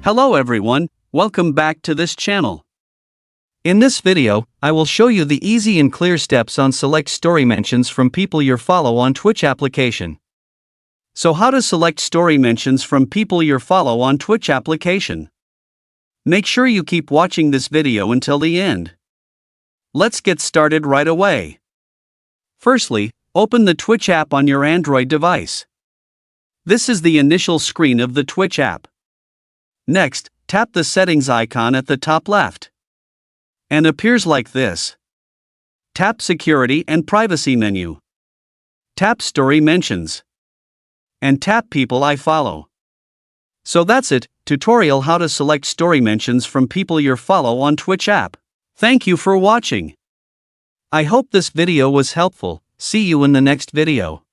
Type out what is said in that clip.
Hello everyone, welcome back to this channel. In this video, I will show you the easy and clear steps on select story mentions from people you follow on Twitch application. So how to select story mentions from people you follow on Twitch application? Make sure you keep watching this video until the end. Let's get started right away. Firstly, open the Twitch app on your Android device. This is the initial screen of the Twitch app. Next, tap the settings icon at the top left. And appears like this. Tap Security and Privacy menu. Tap Story Mentions. And tap People I Follow. So that's it, tutorial how to select story mentions from people you follow on Twitch app. Thank you for watching. I hope this video was helpful. See you in the next video.